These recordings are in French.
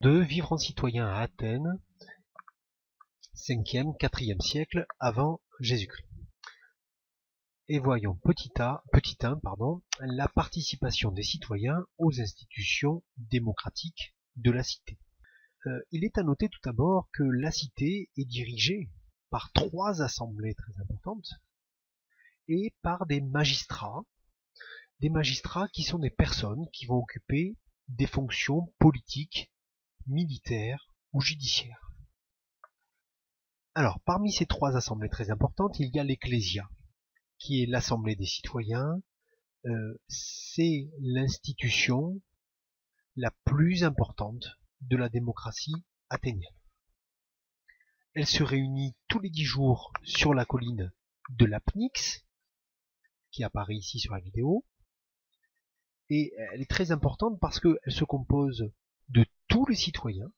2, vivre en citoyen à Athènes, 5e, 4e siècle avant Jésus-Christ. Et voyons petit 1, la participation des citoyens aux institutions démocratiques de la cité. Il est à noter tout d'abord que la cité est dirigée par 3 assemblées très importantes et par des magistrats qui sont des personnes qui vont occuper des fonctions politiques, militaires ou judiciaires. Alors, parmi ces 3 assemblées très importantes, il y a l'Ecclésia, qui est l'assemblée des citoyens. C'est l'institution la plus importante de la démocratie athénienne. Elle se réunit tous les 10 jours sur la colline de l'Apnix, qui apparaît ici sur la vidéo, et elle est très importante parce qu'elle se compose de tous les citoyens.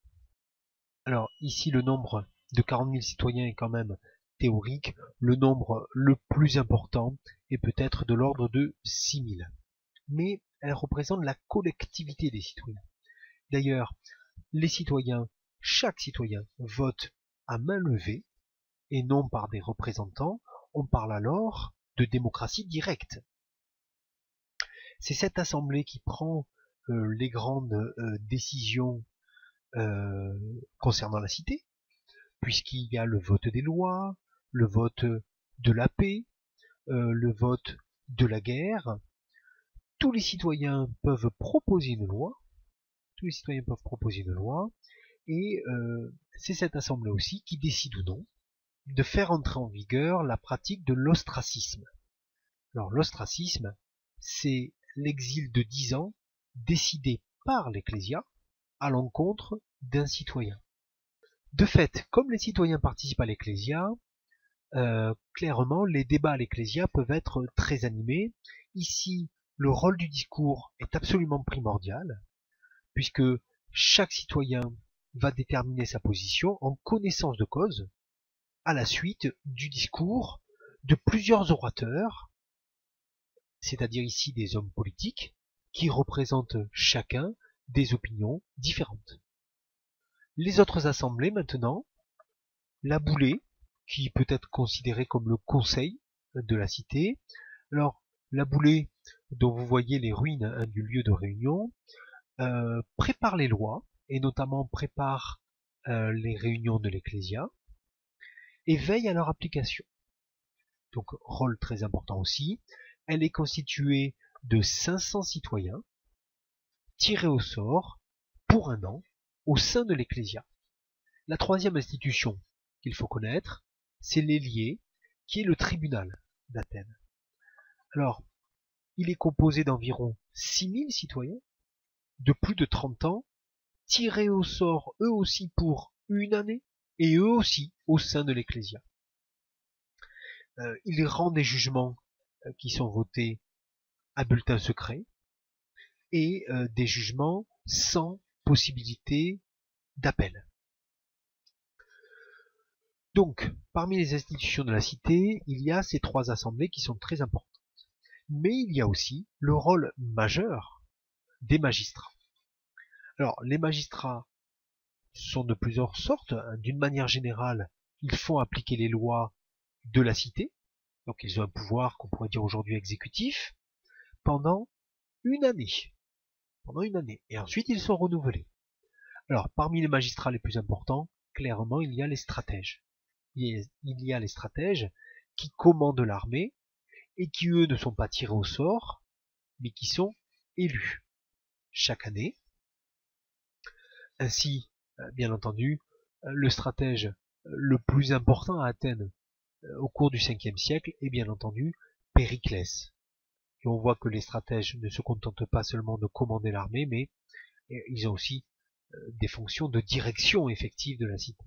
Alors ici le nombre de 40 000 citoyens est quand même théorique, le nombre le plus important est peut-être de l'ordre de 6 000. Mais elle représente la collectivité des citoyens. D'ailleurs, les citoyens, chaque citoyen vote à main levée et non par des représentants. On parle alors de démocratie directe. C'est cette assemblée qui prend les grandes décisions concernant la cité, puisqu'il y a le vote des lois, le vote de la paix, le vote de la guerre. Tous les citoyens peuvent proposer une loi, et c'est cette assemblée aussi qui décide ou non de faire entrer en vigueur la pratique de l'ostracisme. Alors l'ostracisme, c'est l'exil de 10 ans décidé par l'Ecclésia à l'encontre d'un citoyen. De fait, comme les citoyens participent à l'Ecclésia, clairement les débats à l'Ecclésia peuvent être très animés. Ici, le rôle du discours est absolument primordial, puisque chaque citoyen va déterminer sa position en connaissance de cause, à la suite du discours de plusieurs orateurs, c'est-à-dire ici des hommes politiques, qui représentent chacun des opinions différentes. Les autres assemblées maintenant, la boulée, qui peut être considérée comme le conseil de la cité. Alors, la boulée, dont vous voyez les ruines du lieu de réunion, prépare les lois, et notamment prépare les réunions de l'Ecclésia, et veille à leur application. Donc, rôle très important aussi. Elle est constituée de 500 citoyens, tirés au sort, pour un an, au sein de l'Ecclésia. La troisième institution qu'il faut connaître, c'est l'Élié, qui est le tribunal d'Athènes. Alors, il est composé d'environ 6000 citoyens, de plus de 30 ans, tirés au sort eux aussi pour une année, et eux aussi au sein de l'Ecclésia. Il rend des jugements qui sont votés à bulletin secret, et des jugements sans possibilité d'appel. Donc, parmi les institutions de la cité, il y a ces 3 assemblées qui sont très importantes. Mais il y a aussi le rôle majeur des magistrats. Alors, les magistrats sont de plusieurs sortes. D'une manière générale, ils font appliquer les lois de la cité. Donc, ils ont un pouvoir qu'on pourrait dire aujourd'hui exécutif pendant une année. Et ensuite, ils sont renouvelés. Alors, parmi les magistrats les plus importants, clairement, il y a les stratèges. Il y a les stratèges qui commandent l'armée et qui, eux, ne sont pas tirés au sort, mais qui sont élus chaque année. Ainsi, bien entendu, le stratège le plus important à Athènes au cours du 5e siècle est bien entendu Périclès. Et on voit que les stratèges ne se contentent pas seulement de commander l'armée, mais ils ont aussi des fonctions de direction effective de la cité.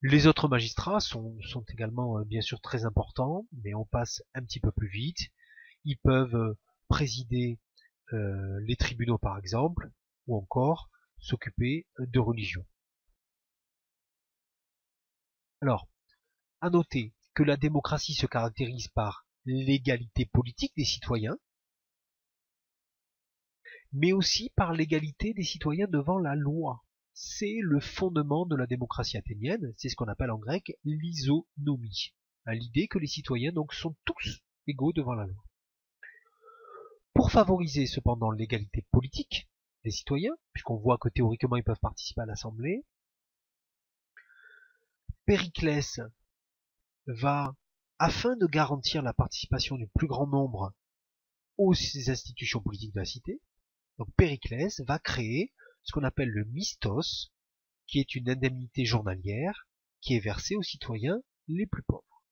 Les autres magistrats sont également bien sûr très importants, mais on passe un petit peu plus vite. Ils peuvent présider les tribunaux par exemple, ou encore s'occuper de religion. Alors, à noter que la démocratie se caractérise par l'égalité politique des citoyens, mais aussi par l'égalité des citoyens devant la loi. C'est le fondement de la démocratie athénienne, c'est ce qu'on appelle en grec l'isonomie, l'idée que les citoyens donc sont tous égaux devant la loi. Pour favoriser cependant l'égalité politique des citoyens, puisqu'on voit que théoriquement ils peuvent participer à l'Assemblée, Périclès va, afin de garantir la participation du plus grand nombre aux institutions politiques de la cité, donc Périclès va créer ce qu'on appelle le mistos, qui est une indemnité journalière qui est versée aux citoyens les plus pauvres.